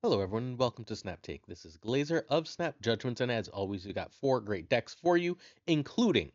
Hello, everyone, and welcome to Snap Take. This is Glazer of Snap Judgments, and as always, we got four great decks for you, including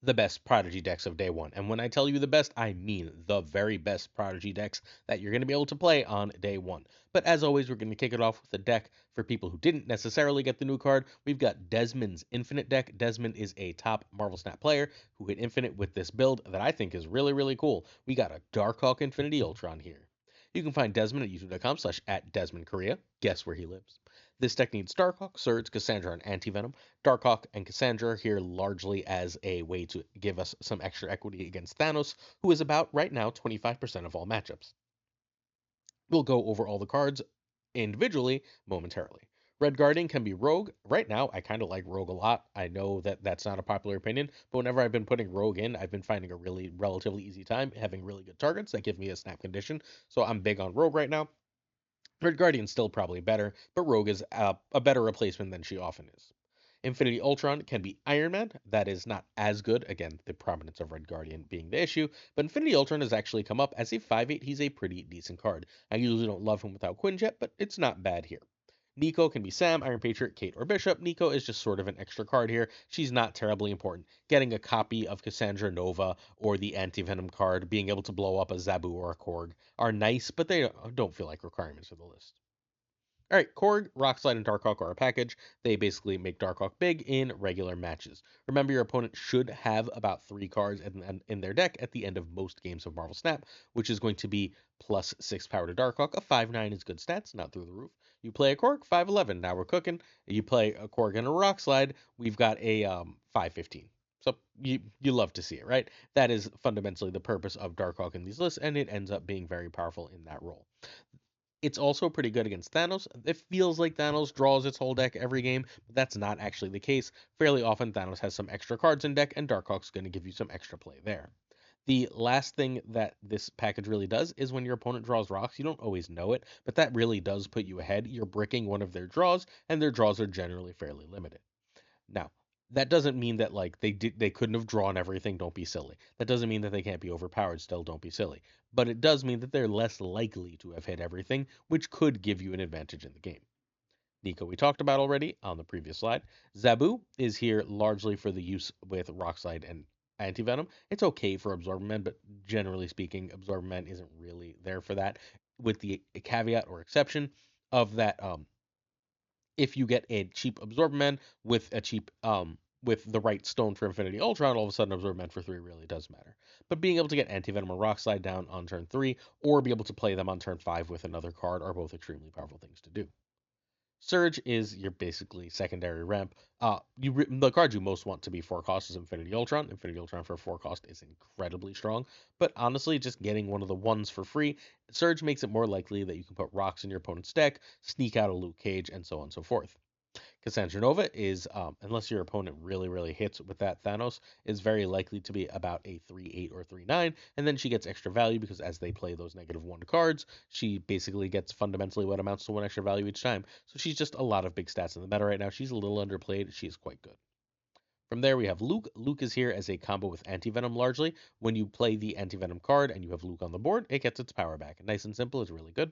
the best Prodigy decks of day one. And when I tell you the best, I mean the very best Prodigy decks that you're going to be able to play on day one. But as always, we're going to kick it off with a deck for people who didn't necessarily get the new card. We've got Desmond's Infinite deck. Desmond is a top Marvel Snap player who hit Infinite with this build that I think is really, really cool. We got a Darkhawk Infinity Ultron here. You can find Desmond at youtube.com/at Desmond Korea. Guess where he lives. This deck needs Darkhawk, Surge, Cassandra, and Anti-Venom. Darkhawk and Cassandra are here largely as a way to give us some extra equity against Thanos, who is about, right now, 25% of all matchups. We'll go over all the cards individually momentarily. Red Guardian can be Rogue. Right now, I kind of like Rogue a lot. I know that that's not a popular opinion, but whenever I've been putting Rogue in, I've been finding a really relatively easy time having really good targets that give me a snap condition. So I'm big on Rogue right now. Red Guardian's still probably better, but Rogue is a better replacement than she often is. Infinity Ultron can be Iron Man. That is not as good. Again, the prominence of Red Guardian being the issue. But Infinity Ultron has actually come up as a 5/8. He's a pretty decent card. I usually don't love him without Quinjet, but it's not bad here. Nico can be Sam, Iron Patriot, Kate, or Bishop. Nico is just sort of an extra card here. She's not terribly important. Getting a copy of Cassandra Nova or the Anti-Venom card, being able to blow up a Zabu or a Korg are nice, but they don't feel like requirements for the list. All right, Korg, Rockslide, and Darkhawk are a package. They basically make Darkhawk big in regular matches. Remember, your opponent should have about 3 cards in their deck at the end of most games of Marvel Snap, which is going to be +6 power to Darkhawk. A 5/9 is good stats, not through the roof. You play a Korg, 5/11. Now we're cooking. You play a Korg and a Rockslide, we've got a 5/15. So you love to see it, right? That is fundamentally the purpose of Darkhawk in these lists, and it ends up being very powerful in that role. It's also pretty good against Thanos. It feels like Thanos draws its whole deck every game, but that's not actually the case. Fairly often, Thanos has some extra cards in deck, and Darkhawk's going to give you some extra play there. The last thing that this package really does is when your opponent draws rocks, you don't always know it, but that really does put you ahead. You're bricking one of their draws, and their draws are generally fairly limited. Now, that doesn't mean that like they couldn't have drawn everything, don't be silly. That doesn't mean that they can't be overpowered still, don't be silly. But it does mean that they're less likely to have hit everything, which could give you an advantage in the game. Nico, we talked about already on the previous slide. Zabu is here largely for the use with Rockslide and Anti-Venom. It's okay for Absorbent but generally speaking, Absorbent isn't really there for that, with the caveat or exception of that if you get a cheap Absorbman with a cheap with the right stone for Infinity Ultron, all of a sudden Absorbman for 3 really does matter. But being able to get Anti-Venom or Rockslide down on turn 3, or be able to play them on turn 5 with another card are both extremely powerful things to do. Surge is your basically secondary ramp. The card you most want to be 4 cost is Infinity Ultron. Infinity Ultron for 4 cost is incredibly strong, but honestly, just getting one of the ones for free, Surge makes it more likely that you can put rocks in your opponent's deck, sneak out a Luke Cage, and so on and so forth. Cassandra Nova is, unless your opponent really, really hits with that Thanos, is very likely to be about a 3/8 or 3/9, and then she gets extra value because as they play those -1 cards, she basically gets fundamentally what amounts to 1 extra value each time. So she's just a lot of big stats in the meta right now. She's a little underplayed. She's quite good. From there, we have Luke. Luke is here as a combo with Anti-Venom largely. When you play the Anti-Venom card and you have Luke on the board, it gets its power back. Nice and simple, it's really good.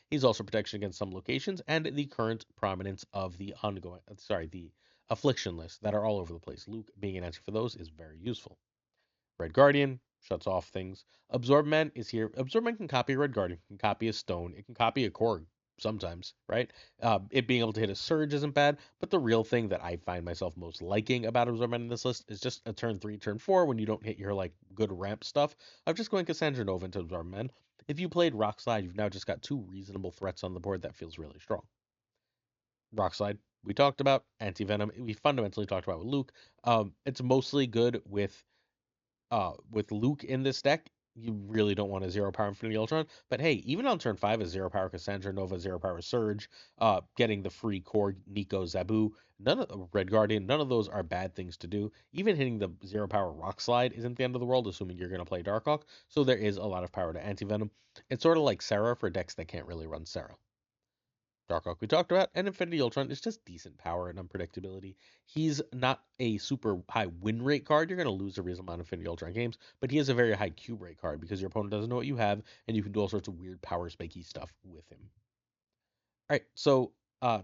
He's also protection against some locations and the current prominence of the affliction lists that are all over the place. Luke being an answer for those is very useful. Red Guardian shuts off things. Absorb Man is here. Absorb Man can copy Red Guardian, can copy a stone, it can copy a Korg sometimes, right? It being able to hit a surge isn't bad, but the real thing that I find myself most liking about Absorb Man in this list is just a turn 3, turn 4 when you don't hit your like good ramp stuff. I'm just going Cassandra Nova into Absorb Man. If you played Rockslide, you've now just got 2 reasonable threats on the board that feels really strong. Rockslide, we talked about. Anti-Venom, we fundamentally talked about with Luke. It's mostly good with Luke in this deck. You really don't want a 0 power Infinity Ultron. But hey, even on turn 5, a 0 power Cassandra Nova, 0 power Surge, getting the free Korg, Nico, Zabu, none of Red Guardian, none of those are bad things to do. Even hitting the 0 power Rock Slide isn't the end of the world, assuming you're going to play Darkhawk. So there is a lot of power to Anti Venom. It's sort of like Sarah for decks that can't really run Sarah. Darkhawk we talked about, and Infinity Ultron is just decent power and unpredictability. He's not a super high win rate card. You're going to lose a reasonable amount of Infinity Ultron games, but he is a very high cube rate card because your opponent doesn't know what you have, and you can do all sorts of weird power spiky stuff with him. All right, so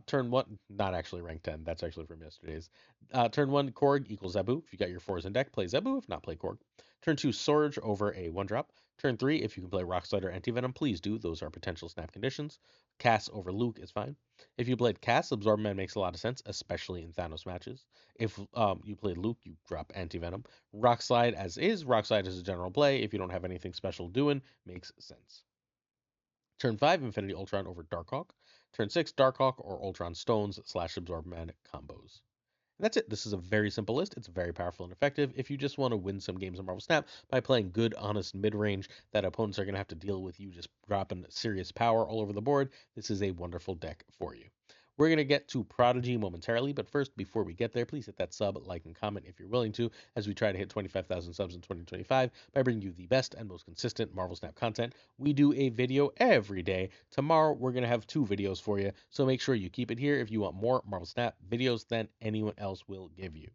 turn one, not actually rank 10. That's actually from yesterday's. Turn one, Korg equals Zebu. If you got your fours in deck, play Zebu. If not, play Korg. Turn two, Surge over a one drop. Turn three, if you can play Rock Slide or Anti-Venom, please do. Those are potential snap conditions. Cass over Luke is fine. If you played Cass, Absorb Man makes a lot of sense, especially in Thanos matches. If you played Luke, you drop Anti-Venom. Rock Slide as is. Rock Slide is a general play. If you don't have anything special doing, makes sense. Turn 5, Infinity Ultron over Darkhawk. Turn 6, Darkhawk or Ultron Stones / Absorb Man combos. And that's it. This is a very simple list. It's very powerful and effective if you just want to win some games of Marvel Snap by playing good, honest mid-range that opponents are going to have to deal with you just dropping serious power all over the board. This is a wonderful deck for you. We're going to get to Prodigy momentarily, but first, before we get there, please hit that sub, like, and comment if you're willing to, as we try to hit 25,000 subs in 2025 by bringing you the best and most consistent Marvel Snap content. We do a video every day. Tomorrow, we're going to have 2 videos for you, so make sure you keep it here if you want more Marvel Snap videos than anyone else will give you.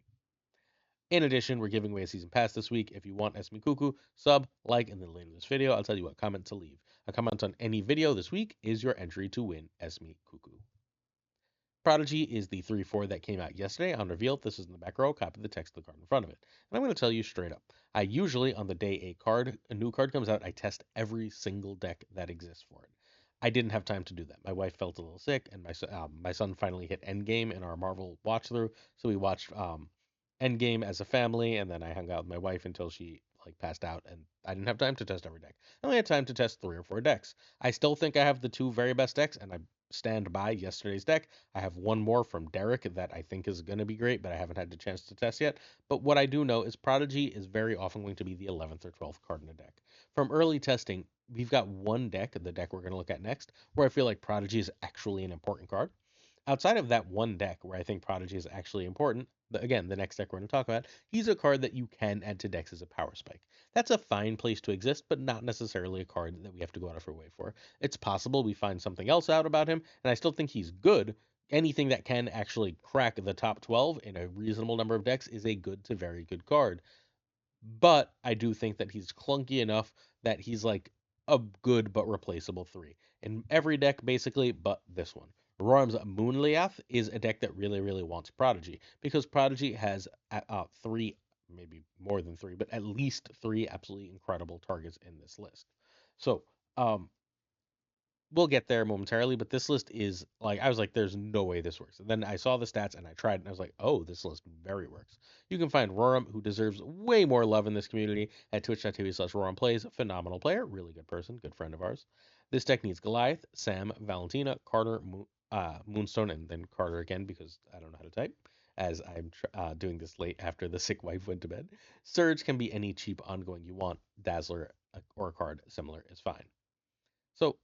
In addition, we're giving away a season pass this week. If you want Esme Cuckoo, sub, like, and then later in this video, I'll tell you what comment to leave. A comment on any video this week is your entry to win Esme Cuckoo. Prodigy is the 3/4 that came out yesterday on reveal. This is in the back row. Copy the text of the card in front of it. And I'm going to tell you straight up. I usually, on the day a new card comes out, I test every single deck that exists for it. I didn't have time to do that. My wife felt a little sick, and my son finally hit Endgame in our Marvel watch through. So we watched Endgame as a family, and then I hung out with my wife until she like passed out, and I didn't have time to test every deck. I only had time to test 3 or 4 decks. I still think I have the 2 very best decks, and I stand by yesterday's deck. I have one more from Derek that I think is going to be great, but I haven't had the chance to test yet. But what I do know is Prodigy is very often going to be the 11th or 12th card in a deck. From early testing, we've got one deck, the deck we're going to look at next, where I feel like Prodigy is actually an important card. Outside of that one deck where I think Prodigy is actually important, again, the next deck we're going to talk about, he's a card that you can add to decks as a power spike. That's a fine place to exist, but not necessarily a card that we have to go out of our way for. It's possible we find something else out about him, and I still think he's good. Anything that can actually crack the top 12 in a reasonable number of decks is a good to very good card. But I do think that he's clunky enough that he's like a good but replaceable 3 in every deck basically, but this one. Roram's Moon Liath is a deck that really, really wants Prodigy because Prodigy has 3, maybe more than 3, but at least 3 absolutely incredible targets in this list. So, we'll get there momentarily, but this list is like I was like, there's no way this works. And then I saw the stats and I tried and I was like, oh, this list very works. You can find Roram, who deserves way more love in this community, at twitch.tv/Roram Plays. Phenomenal player, really good person, good friend of ours. This deck needs Goliath, Sam, Valentina, Carter, Moonstone, and then Carter again because I don't know how to type. As I'm doing this late after the sick wife went to bed. Surge can be any cheap ongoing you want. Dazzler or a card similar is fine. So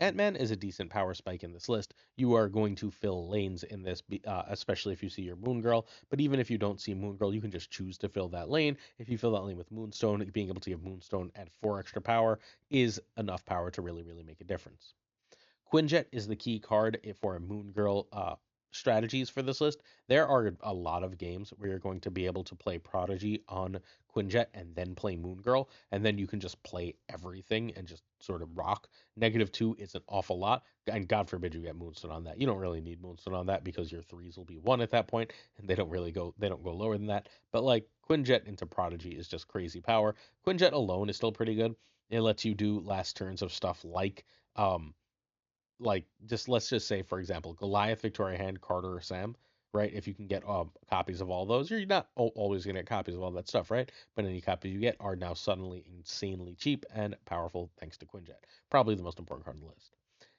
Ant-Man is a decent power spike in this list. You are going to fill lanes in this, especially if you see your Moon Girl. But even if you don't see Moon Girl, you can just choose to fill that lane. If you fill that lane with Moonstone, being able to give Moonstone at 4 extra power is enough power to really, really make a difference. Quinjet is the key card for a Moon Girl strategies for this list. There are a lot of games where you're going to be able to play Prodigy on Quinjet and then play Moon Girl, and then you can just play everything and just sort of rock. -2 is an awful lot, and God forbid you get Moonstone on that. You don't really need Moonstone on that because your 3s will be 1 at that point, and they don't go lower than that. But like Quinjet into Prodigy is just crazy power. Quinjet alone is still pretty good. It lets you do last turns of stuff like just let's just say for example Goliath, Victoria Hand, Carter, or Sam, right? If you can get copies of all those, you're not always gonna get copies of all that stuff, right? But any copies you get are now suddenly insanely cheap and powerful thanks to Quinjet. Probably the most important card on the list.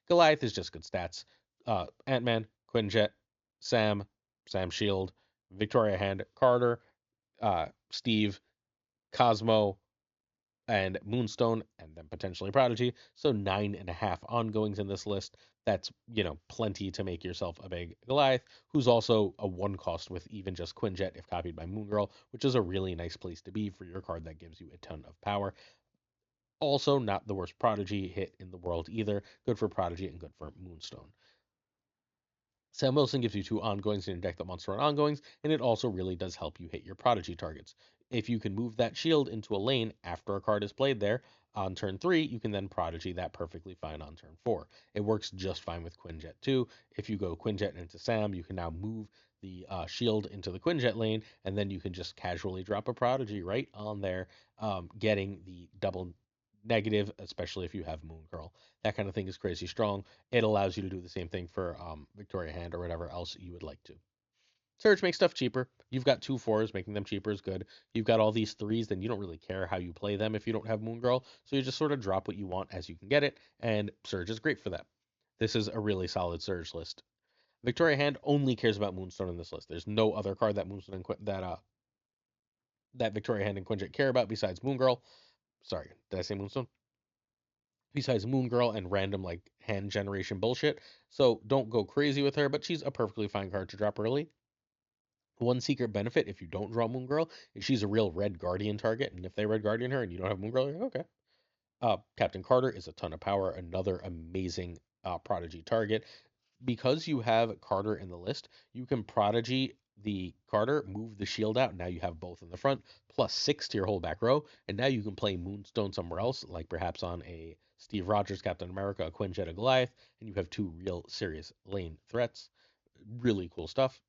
Goliath is just good stats. Ant-Man, Quinjet, Sam, Sam Shield, Victoria Hand, Carter, Steve, Cosmo, and Moonstone, and then potentially Prodigy. So 9.5 ongoings in this list. That's, plenty to make yourself a big Goliath, who's also a 1 cost with even just Quinjet if copied by Moon Girl, which is a really nice place to be for your card that gives you a ton of power. Also, not the worst Prodigy hit in the world either. Good for Prodigy and good for Moonstone. Sam Wilson gives you 2 ongoings in your deck that wants to run ongoings, and it also really does help you hit your Prodigy targets. If you can move that shield into a lane after a card is played there, On turn 3, you can then Prodigy that perfectly fine on turn 4. It works just fine with Quinjet too. If you go Quinjet into Sam, you can now move the shield into the Quinjet lane, and then you can just casually drop a Prodigy right on there, getting the double negative, especially if you have Moon Girl. That kind of thing is crazy strong. It allows you to do the same thing for Victoria Hand or whatever else you would like to. Surge makes stuff cheaper. You've got 2 4s, making them cheaper is good. You've got all these 3s, then you don't really care how you play them if you don't have Moon Girl. So you just sort of drop what you want as you can get it, and Surge is great for that. This is a really solid Surge list. Victoria Hand only cares about Moonstone in this list. There's no other card that Moonstone and that Victoria Hand and Quinjet care about besides Moon Girl. Sorry, did I say Moonstone? Besides Moon Girl and random like hand generation bullshit. So don't go crazy with her, but she's a perfectly fine card to drop early. One secret benefit if you don't draw Moon Girl is she's a real red guardian target, and if they red guardian her and you don't have Moon Girl, you're like, okay. Captain Carter is a ton of power, another amazing Prodigy target. Because you have Carter in the list, you can Prodigy the Carter, move the shield out. Now you have both in the front, +6 to your whole back row, and now you can play Moonstone somewhere else, like perhaps on a Steve Rogers, Captain America, a Quinjet, a Goliath, and you have 2 real serious lane threats. Really cool stuff.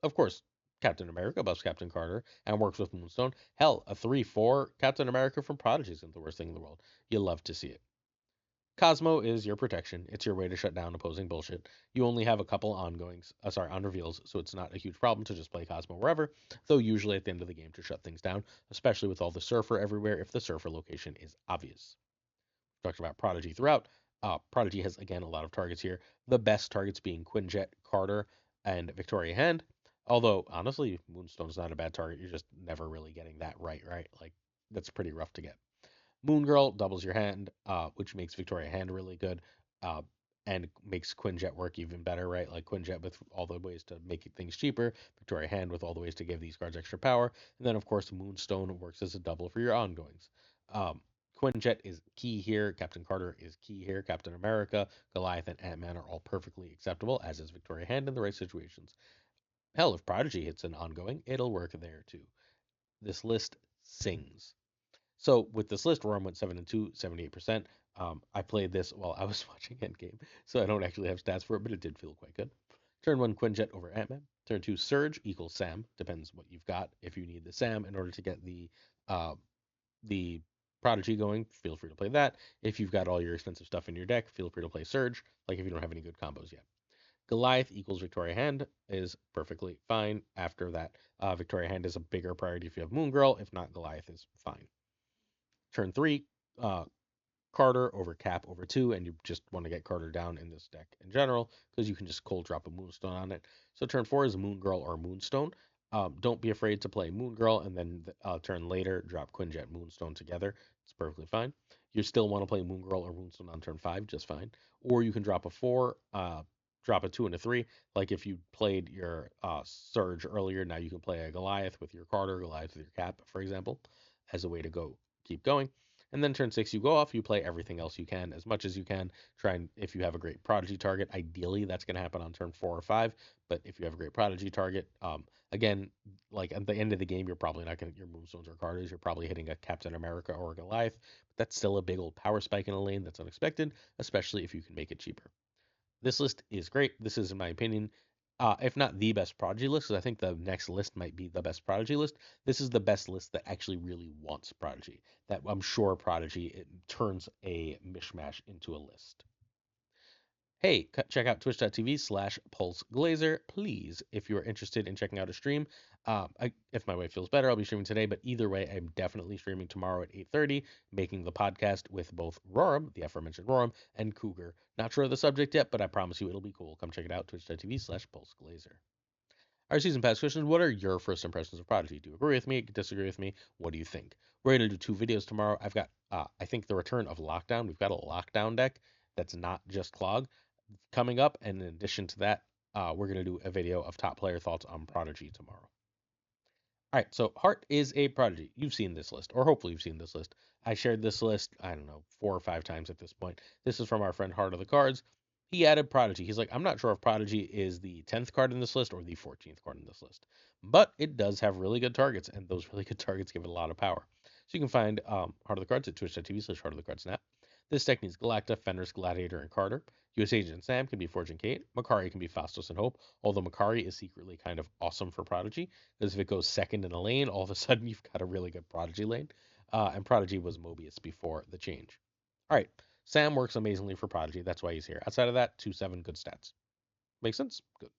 Of course, Captain America buffs Captain Carter and works with Moonstone. Hell, a 3/4 Captain America from Prodigy isn't the worst thing in the world. You love to see it. Cosmo is your protection. It's your way to shut down opposing bullshit. You only have a couple ongoings, on reveals, so it's not a huge problem to just play Cosmo wherever, though usually at the end of the game to shut things down, especially with all the Surfer everywhere if the Surfer location is obvious. Talked about Prodigy throughout. Prodigy has, again, a lot of targets here. The best targets being Quinjet, Carter, and Victoria Hand. Although, honestly, Moonstone's not a bad target. You're just never really getting that right? Like, that's pretty rough to get. Moon Girl doubles your hand, which makes Victoria Hand really good, uh, and makes Quinjet work even better, right? Like Quinjet with all the ways to make things cheaper, Victoria Hand with all the ways to give these cards extra power, and then of course Moonstone works as a double for your ongoings. Um, Quinjet is key here. Captain Carter is key here. Captain America, Goliath, and Ant-Man are all perfectly acceptable, as is Victoria Hand in the right situations. Hell, if Prodigy hits an ongoing, it'll work there too. This list sings. So with this list, Roram went 7-2, 78%. I played this while I was watching Endgame, so I don't actually have stats for it, but it did feel quite good. Turn 1, Quinjet over Ant-Man. Turn 2, Surge equals Sam. Depends what you've got. If you need the Sam in order to get the Prodigy going, feel free to play that. If you've got all your expensive stuff in your deck, feel free to play Surge, like if you don't have any good combos yet. Goliath equals Victoria Hand is perfectly fine. After that, Victoria Hand is a bigger priority if you have Moon Girl. If not, Goliath is fine. Turn 3, uh, Carter over Cap over 2, and you just want to get Carter down in this deck in general because you can just cold drop a Moonstone on it. So turn 4 is Moon Girl or Moonstone. Don't be afraid to play Moon Girl and then turn later drop Quinjet Moonstone together. It's perfectly fine. You still want to play Moon Girl or Moonstone on turn 5, just fine. Or you can drop a 4, drop a 2 and a 3. Like if you played your Surge earlier, now you can play a Goliath with your Carter, Goliath with your Cap, for example, as a way to go keep going. And then turn 6, you go off, you play everything else you can, as much as you can. Try and, if you have a great Prodigy target, ideally that's going to happen on turn 4 or 5. But if you have a great Prodigy target, again, like at the end of the game, you're probably not going to, your Moonstones or Carters, you're probably hitting a Captain America or a Goliath. But that's still a big old power spike in a lane that's unexpected, especially if you can make it cheaper. This list is great. This is, in my opinion, if not the best Prodigy list, because I think the next list might be the best Prodigy list. This is the best list that actually really wants Prodigy. That I'm sure Prodigy it turns a mishmash into a list. Hey, check out twitch.tv/PulseGlazer, please, if you are interested in checking out a stream. If my wife feels better, I'll be streaming today, but either way, I'm definitely streaming tomorrow at 8:30, making the podcast with both Roram, the aforementioned Roram, and Cougar. Not sure of the subject yet, but I promise you it'll be cool. Come check it out, twitch.tv/PulseGlazer. Our season pass questions: what are your first impressions of Prodigy? Do you agree with me? Disagree with me? What do you think? We're going to do 2 videos tomorrow. I've got, I think, the return of Lockdown. We've got a Lockdown deck that's not just Clog coming up. And in addition to that, we're going to do a video of top player thoughts on Prodigy tomorrow. All right, so Heart is a Prodigy. You've seen this list, or hopefully you've seen this list. I shared this list, I don't know, 4 or 5 times at this point. This is from our friend Heart of the Cards. He added Prodigy. He's like, I'm not sure if Prodigy is the 10th card in this list or the 14th card in this list, but it does have really good targets, and those really good targets give it a lot of power. So you can find Heart of the Cards at twitch.tv/Heart of the Card Snap. This deck needs Galacta, Fenris, Gladiator, and Carter. US Agent and Sam can be Forge and Kate. Makari can be Fastos and Hope, although Makari is secretly kind of awesome for Prodigy, because if it goes second in a lane, all of a sudden you've got a really good Prodigy lane. And Prodigy was Mobius before the change. All right, Sam works amazingly for Prodigy. That's why he's here. Outside of that, 2/7 good stats. Make sense? Good.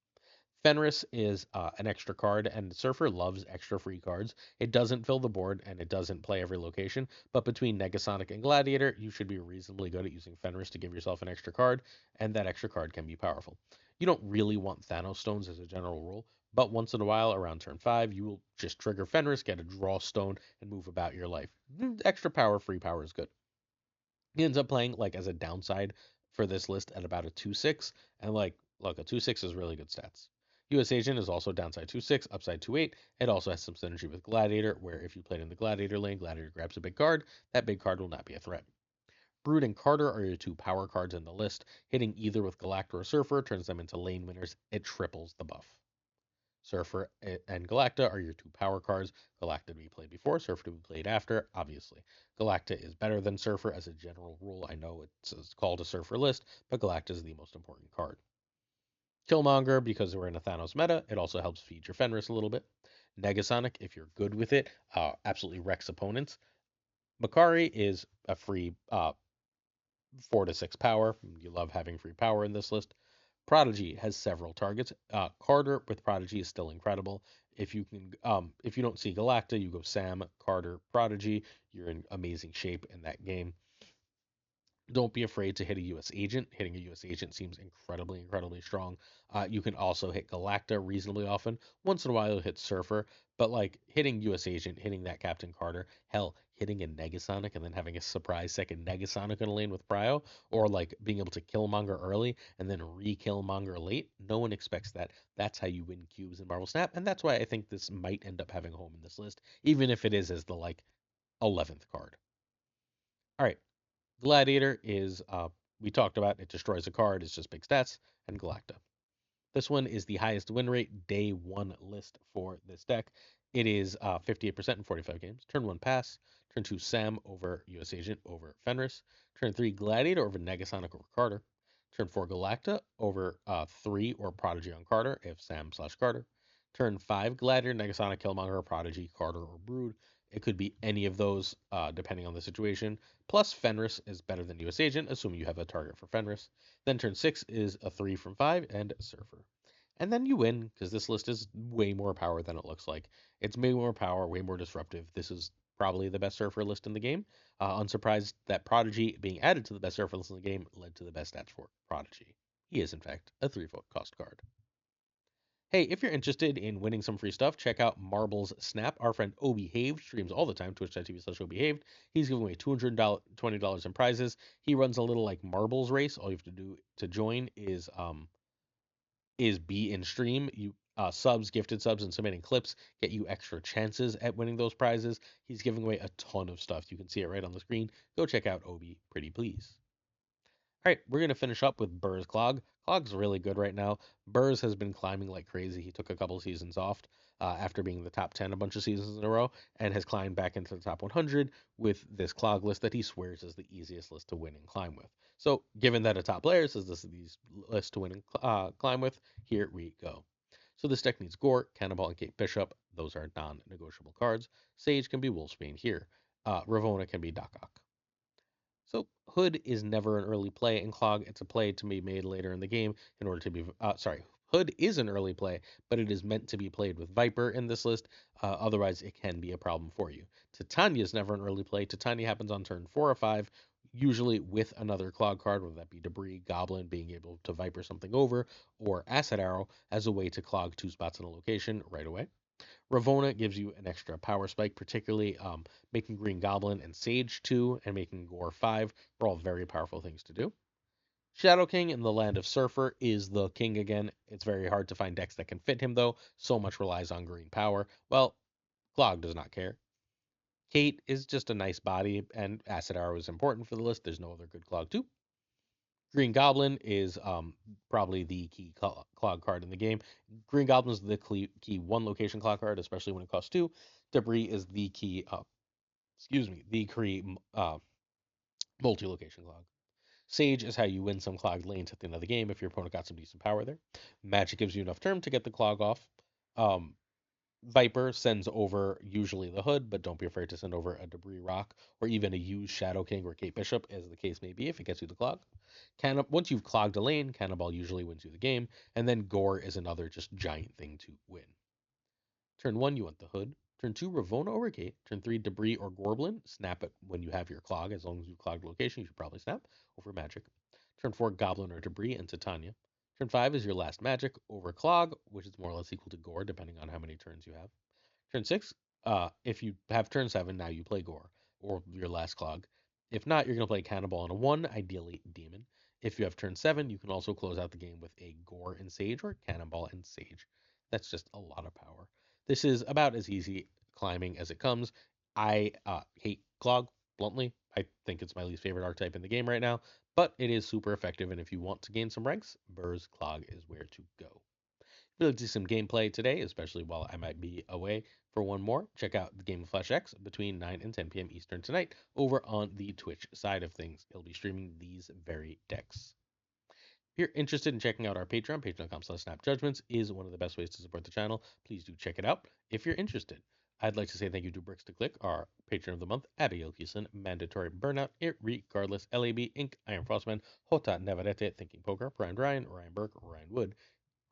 Fenris is an extra card, and Surfer loves extra free cards. It doesn't fill the board, and it doesn't play every location, but between Negasonic and Gladiator, you should be reasonably good at using Fenris to give yourself an extra card, and that extra card can be powerful. You don't really want Thanos Stones as a general rule, but once in a while, around turn 5, you will just trigger Fenris, get a draw stone, and move about your life. Extra power, free power is good. He ends up playing like as a downside for this list at about a 2/6, and like look, a 2/6 is really good stats. US Agent is also downside 2/6, upside 2/8. It also has some synergy with Gladiator, where if you played in the Gladiator lane, Gladiator grabs a big card. That big card will not be a threat. Brood and Carter are your two power cards in the list. Hitting either with Galacta or Surfer turns them into lane winners. It triples the buff. Surfer and Galacta are your two power cards. Galacta to be played before, Surfer to be played after, obviously. Galacta is better than Surfer as a general rule. I know it's called a Surfer list, but Galacta is the most important card. Killmonger, because we're in a Thanos meta, it also helps feed your Fenris a little bit. Negasonic, if you're good with it, absolutely wrecks opponents. Makari is a free 4 to 6 power. You love having free power in this list. Prodigy has several targets. Carter with Prodigy is still incredible. If you don't see Galacta, you go Sam, Carter, Prodigy. You're in amazing shape in that game. Don't be afraid to hit a US agent. Hitting a US agent seems incredibly, incredibly strong. You can also hit Galacta reasonably often. Once in a while, you'll hit Surfer, but like hitting US agent, hitting that Captain Carter, hell, hitting a Negasonic and then having a surprise second Negasonic in a lane with Prio, or like being able to Killmonger early and then re-Killmonger late. No one expects that. That's how you win cubes in Marvel Snap, and that's why I think this might end up having a home in this list, even if it is as the like 11th card. All right. Gladiator is, we talked about, it destroys a card, it's just big stats, and Galacta. This one is the highest win rate day one list for this deck. It is 58% in 45 games. Turn 1 pass. Turn 2 Sam over US Agent over Fenris. Turn 3 Gladiator over Negasonic over Carter. Turn 4 Galacta over 3 or Prodigy on Carter if Sam/Carter. Turn 5 Gladiator, Negasonic, Killmonger, Prodigy, Carter, or Brood. It could be any of those depending on the situation. Plus Fenris is better than US Agent, assuming you have a target for Fenris. Then turn 6 is a 3 from 5 and Surfer. And then you win because this list is way more power than it looks like. It's way more power, way more disruptive. This is probably the best Surfer list in the game. Unsurprised that Prodigy being added to the best Surfer list in the game led to the best stats for Prodigy. He is, in fact, a 3-vote cost card. Hey, if you're interested in winning some free stuff, check out Marbles Snap. Our friend Obehaved streams all the time, twitch.tv/Obehaved. He's giving away $220 in prizes. He runs a little like marbles race. All you have to do to join is be in stream. You subs, gifted subs, and submitting clips get you extra chances at winning those prizes. He's giving away a ton of stuff. You can see it right on the screen. Go check out Obi, pretty please. All right, we're gonna finish up with Burr's Clog. Clog's really good right now. Burr's has been climbing like crazy. He took a couple seasons off after being in the top 10 a bunch of seasons in a row, and has climbed back into the top 100 with this Clog list that he swears is the easiest list to win and climb with. So, given that a top player says this is the list to win and climb with, here we go. So this deck needs Gore, Cannonball, and Kate Bishop. Those are non-negotiable cards. Sage can be Wolfsbane here. Ravonna can be Doc Ock. So Hood is never an early play in Clog. It's a play to be made later in the game in order to be. Hood is an early play, but it is meant to be played with Viper in this list. Otherwise, it can be a problem for you. Titania is never an early play. Titania happens on turn 4 or 5, usually with another Clog card, whether that be Debris, Goblin, being able to Viper something over, or Acid Arrow as a way to Clog 2 spots in a location right away. Ravonna gives you an extra power spike, particularly making Green Goblin and Sage 2 and making Gore 5 are all very powerful things to do. Shadow King in the Land of Surfer is the king again. It's very hard to find decks that can fit him, though. So much relies on green power. Well, Clog does not care. Kate is just a nice body, and Acid Arrow is important for the list. There's no other good Clog 2. Green Goblin is probably the key Clog card in the game. Green Goblin is the key one location Clog card, especially when it costs 2. Debris is the key excuse me, the create multi-location clog. Sage is how you win some clogged lanes at the end of the game if your opponent got some decent power there. Magic gives you enough turn to get the clog off. Um, Viper sends over usually the hood, but don't be afraid to send over a debris rock or even a used Shadow King or Gate Bishop, as the case may be, if it gets you the clog. Once you've clogged a lane, Cannonball usually wins you the game, and then Gore is another just giant thing to win. Turn 1, you want the hood. Turn 2, Ravona or Gate. Turn 3, Debris or Gorblin. Snap it when you have your clog. As long as you clogged location, you should probably snap over Magic. Turn 4, Goblin or Debris and Titania. Turn 5 is your last Magic over Clog, which is more or less equal to Gore, depending on how many turns you have. Turn 6, if you have turn 7, now you play Gore or your last Clog. If not, you're going to play Cannonball on a 1, ideally Demon. If you have turn 7, you can also close out the game with a Gore and Sage or Cannonball and Sage. That's just a lot of power. This is about as easy climbing as it comes. I hate Clog, bluntly. I think it's my least favorite archetype in the game right now, but it is super effective, and if you want to gain some ranks, Burr's Clog is where to go. If you'd like to see some gameplay today, especially while I might be away for one more, check out the Game of Flash X between 9 and 10 p.m. Eastern tonight over on the Twitch side of things. It'll be streaming these very decks. If you're interested in checking out our Patreon, patreon.com/snapjudgments is one of the best ways to support the channel. Please do check it out if you're interested. I'd like to say thank you to Bricks to Click, our patron of the month, Abigail Keeson, Mandatory Burnout, It Regardless, LAB, Inc., Iron Frostman, Hota Nevarete, Thinking Poker, Brian Ryan, Ryan Burke, Ryan Wood,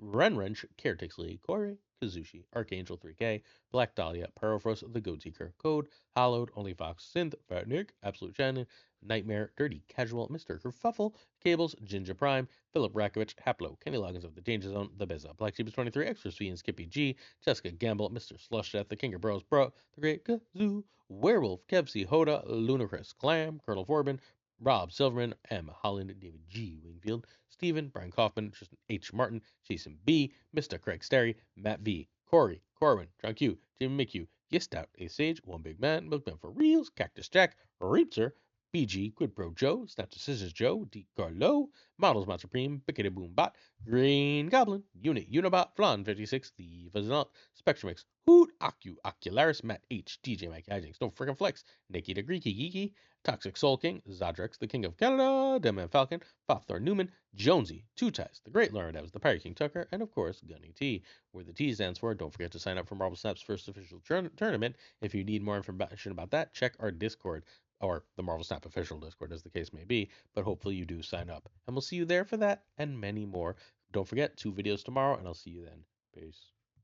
Renwrench, Caretix Lee, Corey, Kazushi, Archangel 3K, Black Dahlia, Perofrost, The Goat Seeker, Code, Hollowed, Only Fox, Synth, Fat Nick, Absolute Shannon, Nightmare, Dirty Casual, Mr. Kerfuffle, Cables, Ginger Prime, Philip Rakovich, Haplo, Kenny Loggins of the Danger Zone, The Bizza, Black Sheep 23, Extra Sweet and Skippy G, Jessica Gamble, Mr. Slush Death, The King of Bros, Bro, The Great Kazoo, Werewolf, Kevsey, Hoda, Ludacris, Glam, Colonel Forbin, Rob Silverman, M. Holland, David G. Wingfield, Stephen, Brian Kaufman, Tristan H. Martin, Jason B., Mr. Craig Sterry, Matt V., Corey, Corwin, John Q., Jimmy McHugh, Yist Out, A Sage, One Big Man, Milkman for Reals, Cactus Jack, Reapser, BG, Quid Pro Joe, Snap Decisions Joe, D. Carlo, Models Mod Supreme, Bickety Boom Bot, Green Goblin, Unit Unibot, Flan 56, The Vazant, Spectrum X, Hoot, Ocularis, Matt H, DJ Mike Hijinks, No Frickin' Flex, Nikki the Greeky Geeky, Toxic Soul King, Zodrex, the King of Canada, Deadman Falcon, Fafthor Newman, Jonesy, Two Ties, the Great Lauren Evans, the Pirate King Tucker, and of course, Gunny T, where the T stands for. Don't forget to sign up for Marble Snap's first official tournament. If you need more information about that, check our Discord, or the Marvel Snap official Discord, as the case may be, but hopefully you do sign up. And we'll see you there for that and many more. Don't forget, 2 videos tomorrow, and I'll see you then. Peace.